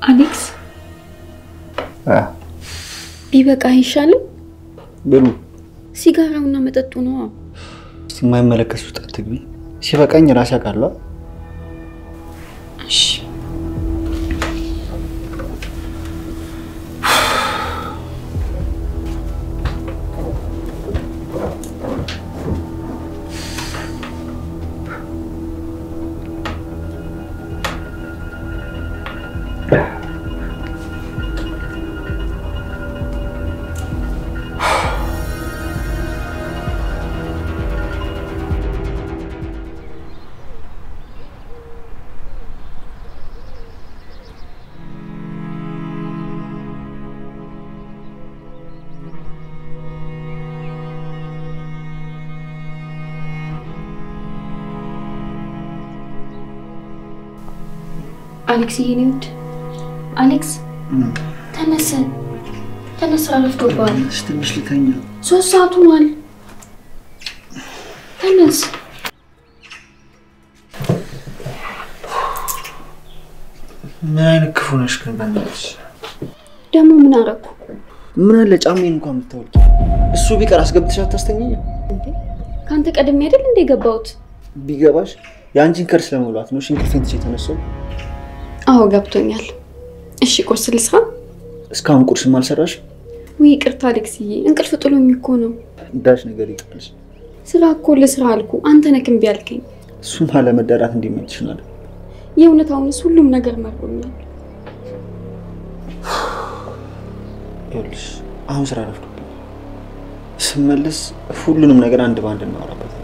አሌክስ ቢበቃ ይሻላል ብሉ ሲጋራውና መጠጡ ነው ሲማይመለከቱ ተጥግቢ ሲበቃኝ ራስ ያቃለው እሺ አሌክስ ይሄኔውት አሌክስ ተነስ አረፍዶባል ትንሽ ልተኛ 3 ሰዓት ሆኗል ተነስ ምን አይነት ክፉ ነሽ ግን በእናትሽ ደሞ ምን አረኩ ምን አለ ጫማዬን እንኳን ምታወልቂ እሱ ቢቀር አስገብተሽ አታስተኛኝ እንዴ ካንተ ቀድሜ አይደል እንደ ገባሁት ቢገባሽ ያንቺን ከርስ ለመብላት ነው ሽንክርፌን ትቼ ተነሳው አዎ ገብቶኛል እሺ ቁርስ ልስራ እስካሁን ቁርስ ማልሰራሽ ወይ ይቅርታ አሌክስዬ እንቅልፍ ጥሎኝ እኮ ነው ዳሽ ነገር ይጥልሽ ስራ እኮ ለስራ አልኩ አንተ ነህ እምቢ አልከኝ እሱም አለመደራት እንዲመጥሽናል የእውነታውንስ ሁሉም ነገር መርጦኛል ይኸውልሽ አሁን ስራ ረፍዶብኝ ስመለስ ሁሉንም ነገር አንድ ባንድ እናወራበታለን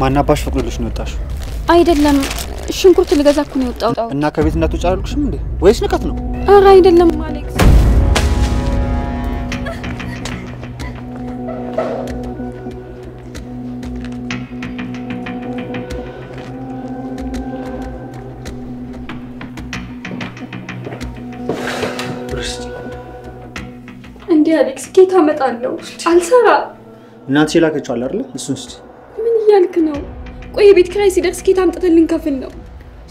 ማናባሽ ፈቅዶልሽ ነው ወጣሽ አይደለም ሽንኩርት ልገዛኩ ነው ወጣው እና ከቤት እንዳትወጪ አልኩሽም እንዴ ወይስ ንቀት ነው ኧረ አይደለም አሌክስ እንዴ አሌክስ ኬታ መጣለው አልሰራ እናትሽ ላከችው አለ አይደል እሱን እስቲ ያልክ ነው ቆይ ቤት ክራይ ሲደርስ ኬታ አምጥተልን ከፍል ነው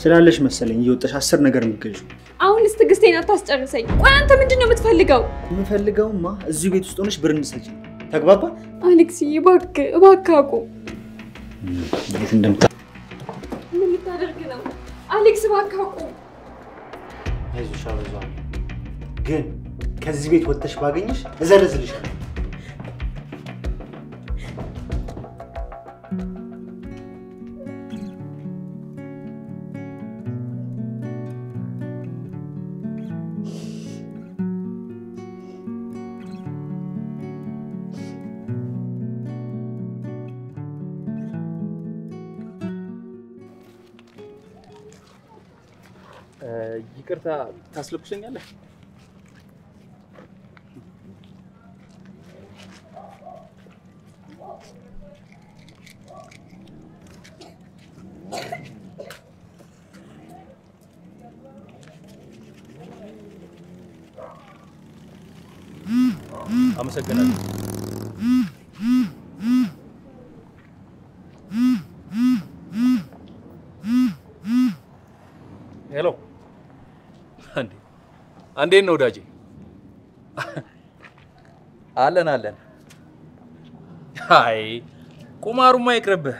ስላለሽ መሰለኝ እየወጣሽ 10 ነገር ምትገዢ አሁን ለስትግስቴን አታስጨርሰኝ ቆይ አንተ ምንድነው የምትፈልገው የምፈልገውማ እዚህ ቤት ውስጥ ሆነሽ ብር እንሰጪ ተግባባ አሌክስ እባክህ አቁም እንዴት እንደምታ ምን ልታደርግ ነው አሌክስ እባክህ አቁም አይዞሽ አበዛው ግን ከዚህ ቤት ወጥተሽ ባገኝሽ እዘረዝልሻለሁ ይቅርታ ታስለቅሽኛለህ አመሰግናለሁ ሄሎ አንዴ ነው ዳጂ አለን አይ ቁማሩማ ይቅርብህ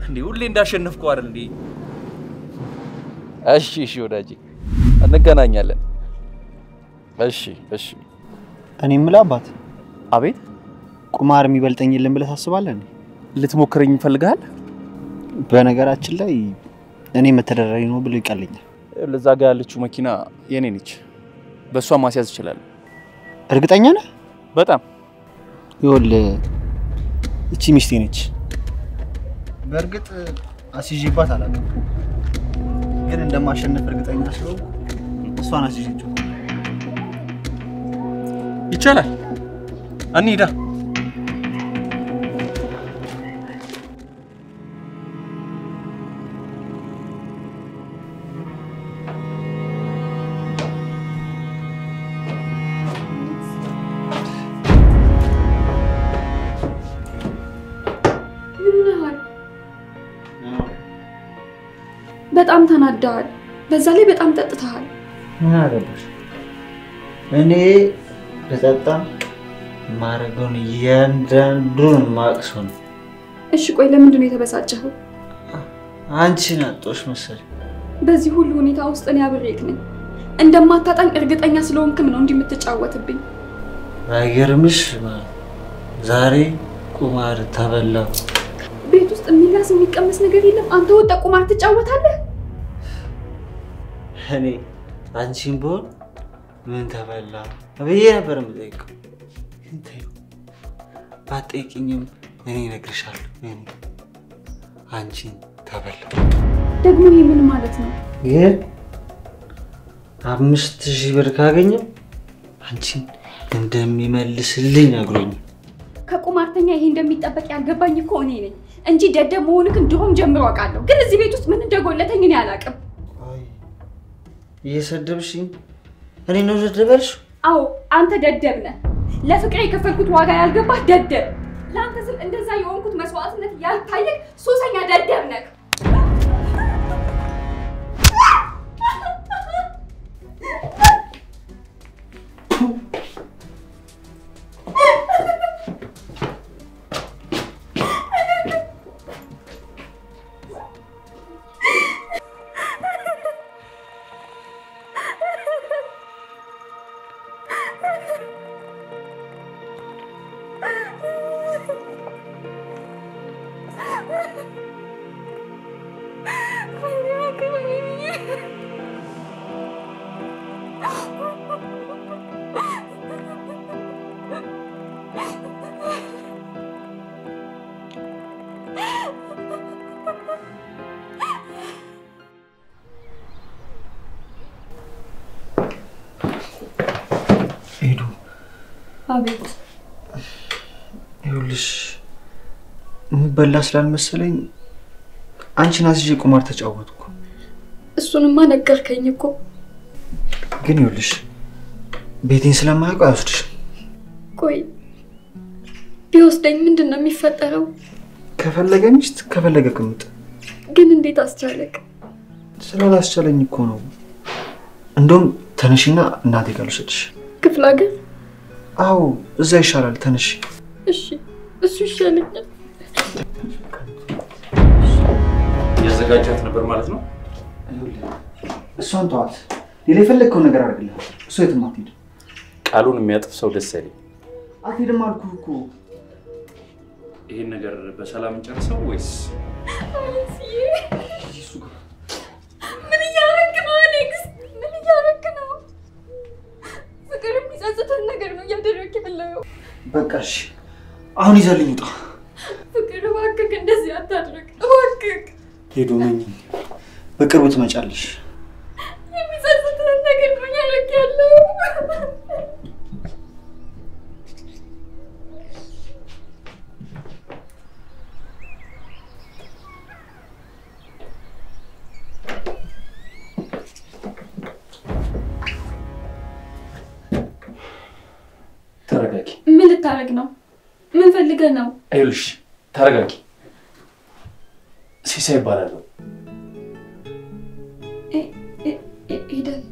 እንዴ ሁሌ እንዳሸነፍኩ አይደል እንዴ እሺ ወዳጂ እንገናኛለን እሺ እኔ የምልህ አቤት ቁማር የሚበልጠኝ የለም ብለህ ታስባለህ እንዴ ልትሞክረኝ ፈልጋል በነገራችን ላይ እኔ መተዳደሪያ ነው ብሎ ይቀልኛል ለዛ ጋር ያለችው መኪና የኔ ነች በሷ ማስያዝ ይችላል። እርግጠኛ ነህ? በጣም ይኸውልህ እቺ ሚስቴ ነች። በእርግጥ አስይዤባት አላውቅም፣ ግን እንደማሸነፍ እርግጠኛ ስለሆንኩ እሷን አስይዤው ይቻላል። እንሂዳ። በጣም ተናደሃል። በዛ ላይ በጣም ጠጥተሃል። ምን አገባሽ? እኔ በጠጣ ማረገውን እያንዳንዱን ማቅሶ ነው። እሺ ቆይ ለምንድን ነው የተበሳጨኸው? አንቺን አጣሁሽ መሰለኝ። በዚህ ሁሉ ሁኔታ ውስጥ እኔ አብሬክ ነኝ። እንደማታጣኝ እርግጠኛ ስለሆንክም ነው እንዲህ የምትጫወትብኝ። አይገርምሽ? ዛሬ ቁማር ተበላው። ቤት ውስጥ የሚላስ የሚቀመስ ነገር የለም። አንተ ወጣ ቁማር ትጫወታለህ? እኔ አንቺን ብሆን ምን ተበላ ብዬ ነበር የምጠይቀው። እንታዩ ባትጠይቂኝም እኔ እነግርሻለሁ። እኔ አንቺን ተበላ። ደግሞ ይሄ ምን ማለት ነው? ግን 5000 ብር ካገኘው አንቺን እንደሚመልስልኝ ነግሮኝ። ከቁማርተኛ ይሄ እንደሚጠበቅ ያልገባኝ እኮ እኔ ነኝ እንጂ ደደብ መሆንክን ድሮም ጀምሮ አውቃለሁ። ግን እዚህ ቤት ውስጥ ምን እንደጎለተኝ እኔ አላውቅም። እየሰደብሽኝ እኔ ነው ደደበልሽ? አዎ አንተ ደደብ ነህ። ለፍቅሬ የከፈልኩት ዋጋ ያልገባህ ደደብ። ለአንተ ስል እንደዛ የሆንኩት መስዋዕትነት ያልታየህ ሱሰኛ ደደብ ነህ። ሄዱ። አቤት። ይኸውልሽ የሚበላ ስላልመሰለኝ አንቺን አስይዤ ቁማር ተጫወትኩ። እሱንማ ነገርከኝ እኮ። ግን ይኸውልሽ ቤቴን ስለማያውቀው አይወስድሽም። ቆይ ቢወስደኝ ምንድን ነው የሚፈጠረው? ከፈለገ ሚስት ከፈለገ ቅምጥ። ግን እንዴት አስቻለክ? ስላላስቻለኝ እኮ ነው። እንደውም ተነሽና እናቴ ጋር ልውሰድሽ። ክፍለ ሀገር? አዎ እዛ ይሻላል። ተነሽ። እሺ እሱ ይሻለኛል። ያዘጋጃት ነበር ማለት ነው? እሷን ተዋት። ሌላ የፈለግከው ነገር አድርግልህ። እሱ የትም አትሄድም። ቃሉን የሚያጥፍ ሰው ደስ አይለኝ። አትሄድም አልኩህ እኮ። ይሄን ነገር በሰላም እንጨርሰው ወይስ? ምን እያደረክ ነው አሌክስ? ምን እያደረክ ነው? ፍቅር የሚጸጽተን ነገር ነው እያደረክ ያለው። በቃ እሺ አሁን ይዘልኝ ውጣ። ፍቅር እባክህ እንደዚህ አታድርግ እባክህ። ሄዱ ነኝ። በቅርቡ ትመጫለሽ። የሚጸጽተን ነገር ነው እያደረክ ያለው። ተረጋጊ። ምን ልታረግ ነው? ምን ፈልገህ ነው? አይልሽ ተረጋጊ። ሲሳይ ይባላል። ሄደን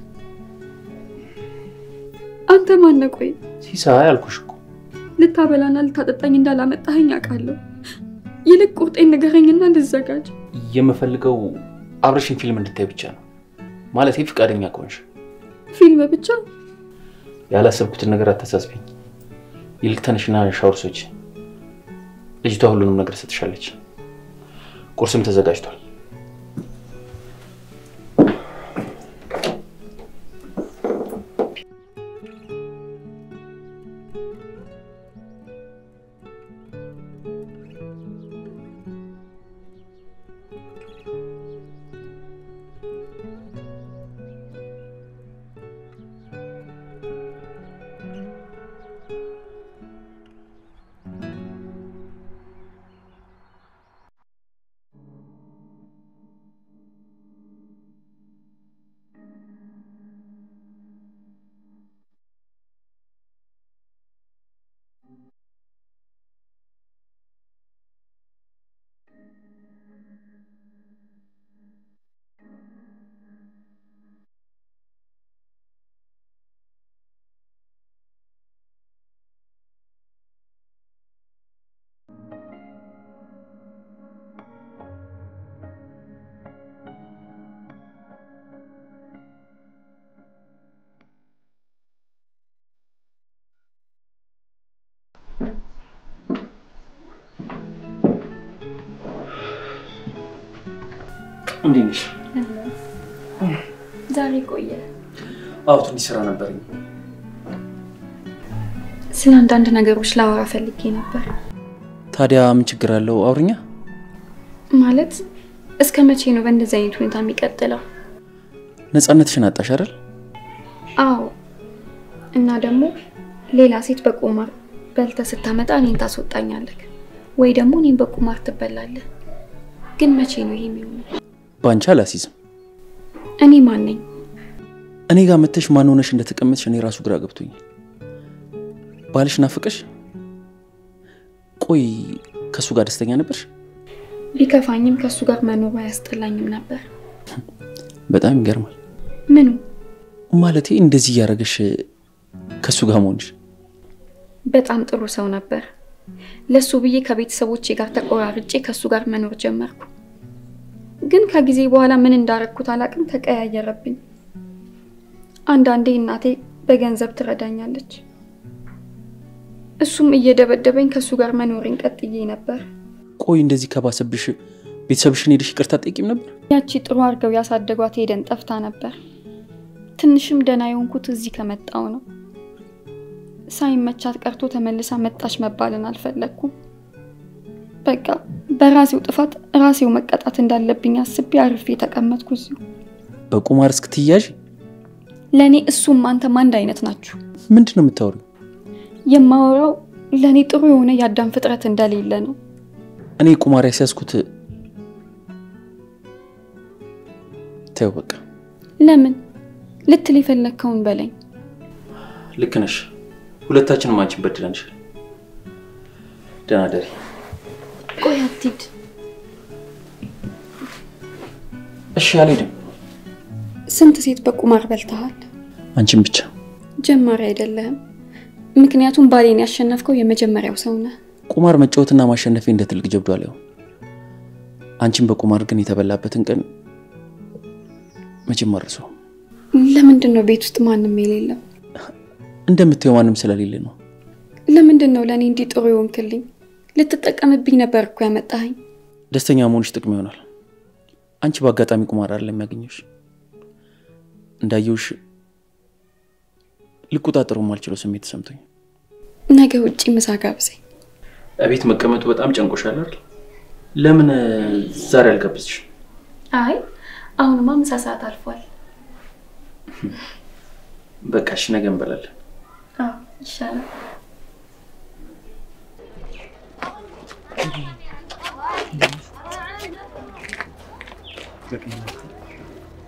አንተ ማን ነህ? ቆይ ሲሳይ አልኩሽ እኮ። ልታበላና ልታጠጣኝ እንዳላመጣኸኝ አውቃለሁ። ይልቅ ቁርጤን ንገረኝና እንድዘጋጅ። የምፈልገው አብረሽን ፊልም እንድታይ ብቻ ነው። ማለት ፍቃደኛ ከሆንሽ። ፊልም ብቻ? ያላሰብኩትን ነገር አታሳስቢኝ። ይልቅ ተነሽና ሻወር ስጪ። ልጅቷ ሁሉንም ነገር ስትሻለች። ቁርስም ተዘጋጅቷል። እንዴት ነሽ? ዛሬ ቆየ? አዎ ትንሽ ስራ ነበርኝ። ስለ አንዳንድ ነገሮች ላወራ ፈልጌ ነበር። ታዲያ ምን ችግር አለው? አውሪኛ። ማለት እስከ መቼ ነው በእንደዚህ አይነት ሁኔታ የሚቀጥለው? ነፃነትሽን አጣሽ አይደል? አዎ። እና ደግሞ ሌላ ሴት በቁማር በልተ ስታመጣ እኔን ታስወጣኛለህ ወይ ደግሞ እኔን በቁማር ትበላለህ። ግን መቼ ነው ይሄ የሚሆነው? ባንቻ አላሲዝም። እኔ ማን ነኝ? እኔ ጋር መተሽ ማን ሆነሽ እንደተቀመጥሽ እኔ ራሱ ግራ ገብቶኝ። ባልሽ ናፍቀሽ? ቆይ ከሱ ጋር ደስተኛ ነበርሽ? ቢከፋኝም ከሱ ጋር መኖር አያስጠላኝም ነበር። በጣም ይገርማል። ምኑ? ማለቴ እንደዚህ ያረጋሽ ከሱ ጋር ሆንሽ? በጣም ጥሩ ሰው ነበር። ለሱ ብዬ ከቤተሰቦቼ ጋር ተቆራርጬ ከሱ ጋር መኖር ጀመርኩ። ግን ከጊዜ በኋላ ምን እንዳረኩት አላቅም፣ ተቀያየረብኝ። አንዳንዴ እናቴ በገንዘብ ትረዳኛለች፣ እሱም እየደበደበኝ ከሱ ጋር መኖሬን ቀጥዬ ነበር። ቆይ እንደዚህ ከባሰብሽ ቤተሰብሽን ሄደሽ ይቅርታ ጠይቂም ነበር? ያቺ ጥሩ አርገው ያሳደጓት ሄደን ጠፍታ ነበር። ትንሽም ደና የሆንኩት እዚህ ከመጣው ነው። ሳይመቻት ቀርቶ ተመልሳ መጣሽ መባልን አልፈለኩም። በቃ በራሴው ጥፋት ራሴው መቀጣት እንዳለብኝ አስቤ አርፌ ተቀመጥኩ እዚሁ። በቁማር እስክትያዥ? ለኔ እሱም አንተም አንድ አይነት ናችሁ። ምንድነው የምታወሪው? የማወራው ለኔ ጥሩ የሆነ ያዳም ፍጥረት እንደሌለ ነው። እኔ ቁማር ያስያዝኩት ተው በቃ። ለምን ልትል የፈለከውን በለኝ። ልክ ነሽ። ሁለታችንም አንቺን በድለንሻል። ደህና ደሪ። ቆይ አትሂድ። እሺ አልሄድም። ስንት ሴት በቁማር በልተሃል? አንቺን ብቻ። ጀማሪ አይደለህም፣ ምክንያቱም ባሌን ያሸነፍከው የመጀመሪያው ሰው ነህ። ቁማር መጫወትና ማሸነፌ እንደ ትልቅ ጀብዱ አለው። አንቺን በቁማር ግን የተበላበትን ቀን መቼም አልረሳውም። ለምንድን ነው ቤት ውስጥ ማንም የሌለው? እንደምትየው ማንም ስለሌለ ነው። ለምንድን ነው ለኔ እንዲህ ጥሩ ይሆንክልኝ? ልትጠቀምብኝ ነበር እኮ ያመጣኸኝ። ደስተኛ መሆንሽ ጥቅም ይሆናል። አንቺ በአጋጣሚ ቁማር አይደለም ያገኘሽ። እንዳየውሽ ልቆጣጠረው ማልችለው ስሜት ተሰምቶኝ። ነገ ውጪ ምሳ ጋብዘኝ። እቤት መቀመጡ በጣም ጨንቆሻል አይደል? ለምን ዛሬ አልጋብዝሽ? አይ አሁንማ ምሳ ሰዓት አልፏል። በቃ እሺ ነገ እንበላለን። አዎ ይሻላል።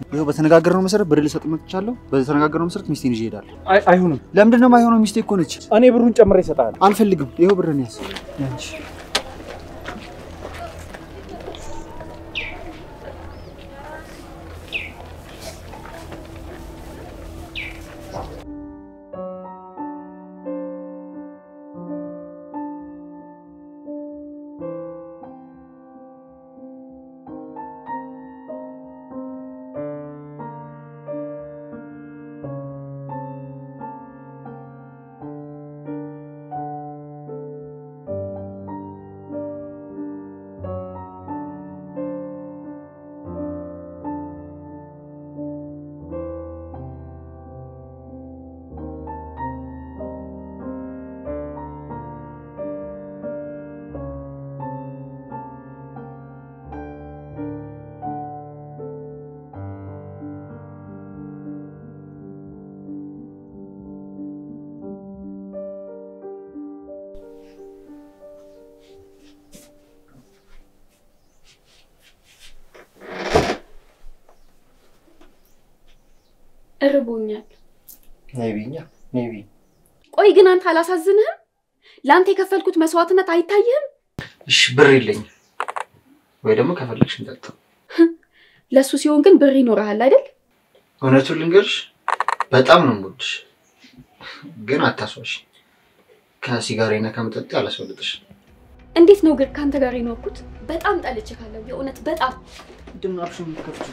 ይሄው በተነጋገርነው መሰረት ብር ልሰጥ መጥቻለሁ። በተነጋገርነው መሰረት ሚስቴን ይዤ እሄዳለሁ። አይሆንም። ለምንድን ነው የማይሆነው? ሚስቴ እኮ ነች። እኔ ብሩን ጨምሬ እሰጣለሁ። አልፈልግም። ይሄው ብርን ያዝ። ያንቺ እርቦኛል። ነይቢ። ቆይ ግን አንተ አላሳዝንህም? ላንተ የከፈልኩት መስዋዕትነት አይታየህም? እሺ ብር የለኝም ወይ ደግሞ ከፈለግሽ እንጠጣ። ለሱ ሲሆን ግን ብር ይኖርሃል አይደል? እውነቱን ልንገርሽ በጣም ነው የምወድሽ፣ ግን አታስዋሽ። ከሲጋሬና ከመጠጥ አላስወልጥሽ። እንዴት ነው ግን ካንተ ጋር የኖርኩት? በጣም ጠልቼካለሁ የእውነት በጣም። ድምናፍሽን ከፍቱ።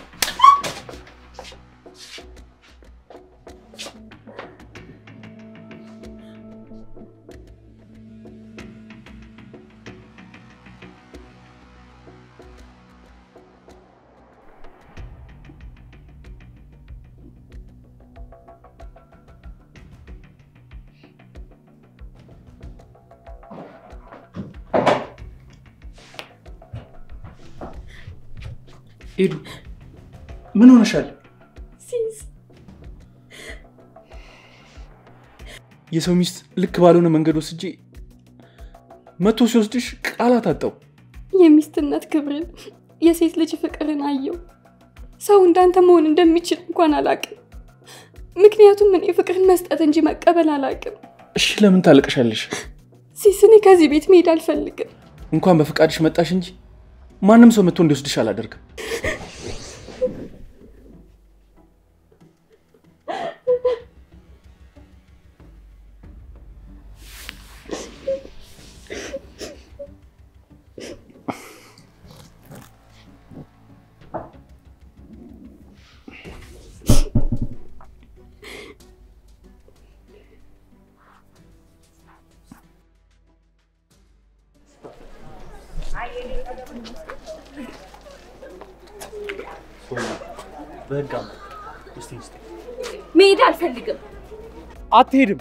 ኤዱ ምን ሆነሻል? ሲስ የሰው ሚስት ልክ ባልሆነ መንገድ ወስጄ መቶ ሲወስድሽ ቃላት አጣው። የሚስትነት ክብርን የሴት ልጅ ፍቅርን አየው። ሰው እንዳንተ መሆን እንደሚችል እንኳን አላውቅም። ምክንያቱም እኔ ፍቅርን መስጠት እንጂ መቀበል አላውቅም። እሺ ለምን ታለቅሻለሽ? ሲስ እኔ ከዚህ ቤት መሄድ አልፈልግም። እንኳን በፍቃድሽ መጣሽ እንጂ ማንም ሰው መጥቶ እንዲወስድሽ አላደርግም። በቃም መሄድ አልፈልግም። አትሄድም።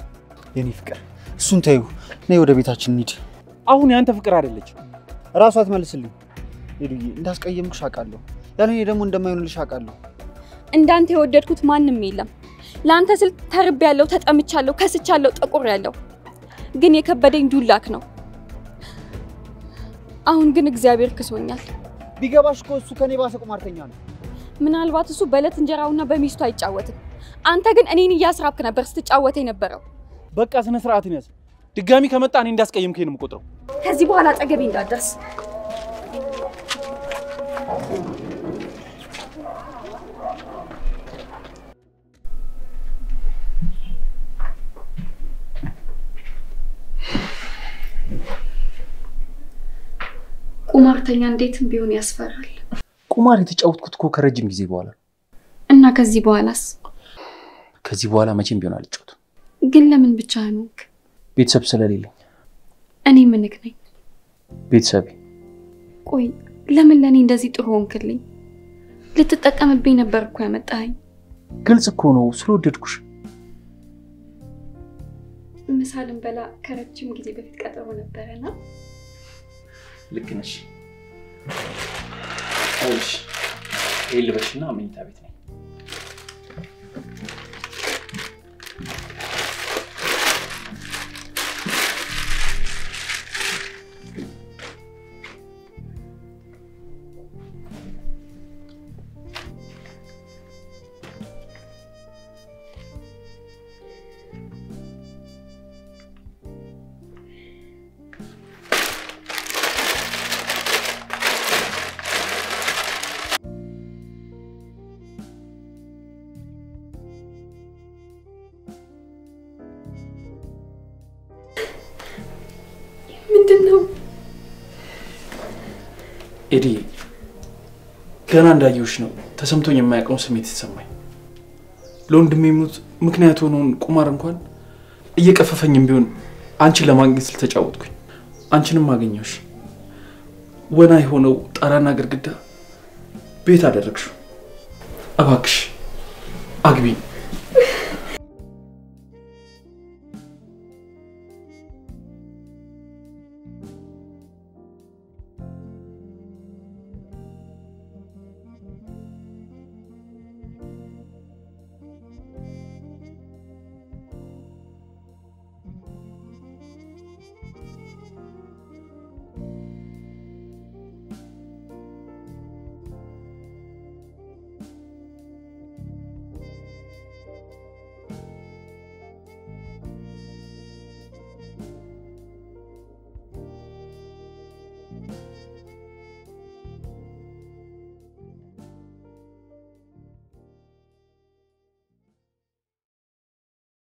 የኔ ፍቅር እሱን ተይው። ነይ ወደ ቤታችን እንሂድ። አሁን ያንተ ፍቅር አይደለች። ራሷ አትመልስልኝ። ሄዱዬ እንዳስቀየምኩሽ አውቃለሁ። ያለኔ ደግሞ እንደማይሆንልሽ አውቃለሁ። እንዳንተ የወደድኩት ማንንም የለም። ላንተ ስል ተርቤያለሁ፣ ተጠምቻለሁ፣ ከስቻለሁ፣ ጠቁሬያለሁ። ግን የከበደኝ ዱላክ ነው። አሁን ግን እግዚአብሔር ክሶኛል። ቢገባሽ እኮ እሱ ከኔ ባሰ ቁማርተኛ ነው። ምናልባት እሱ በለት እንጀራውና በሚስቱ አይጫወትም። አንተ ግን እኔን እያስራብክ ነበር ስትጫወት የነበረው። በቃ ስነ ስርዓትን ያዝ። ድጋሚ ከመጣ እኔ እንዳስቀየምከኝ ነው የምቆጥረው። ከዚህ በኋላ አጠገቤ እንዳትደርስ። ቁማርተኛ እንዴትም ቢሆን ያስፈራል። ቁማር የተጫወትኩት እኮ ከረጅም ጊዜ በኋላ እና ከዚህ በኋላስ? ከዚህ በኋላ መቼም ቢሆን አልጫወትም። ግን ለምን ብቻህን ሆንክ? ቤተሰብ ስለሌለኝ። እኔ ምንክ ነኝ? ቤተሰብ። ቆይ ለምን ለኔ እንደዚህ ጥሩ ሆንክልኝ? ልትጠቀምብኝ ነበር እኮ ያመጣኸኝ። ግልጽ እኮ ነው ስለወደድኩሽ። ምሳልን በላ ከረጅም ጊዜ በፊት ቀጠሮ ነበርና ልክ ነሽ። አይሽ ልበሽና መኝታ ቤት ነኝ። ምንድነው? ኤዲ ገና እንዳየሁሽ ነው ተሰምቶኝ የማያውቀው ስሜት ተሰማኝ። ለወንድሜ ሞት ምክንያት ሆኖን ቁማር እንኳን እየቀፈፈኝም ቢሆን አንቺን ለማግኘት ስለተጫወትኩኝ አንቺንም አገኘሁሽ። ወና የሆነው ጣራና ግድግዳ ቤት አደረግሽው። እባክሽ አግቢኝ።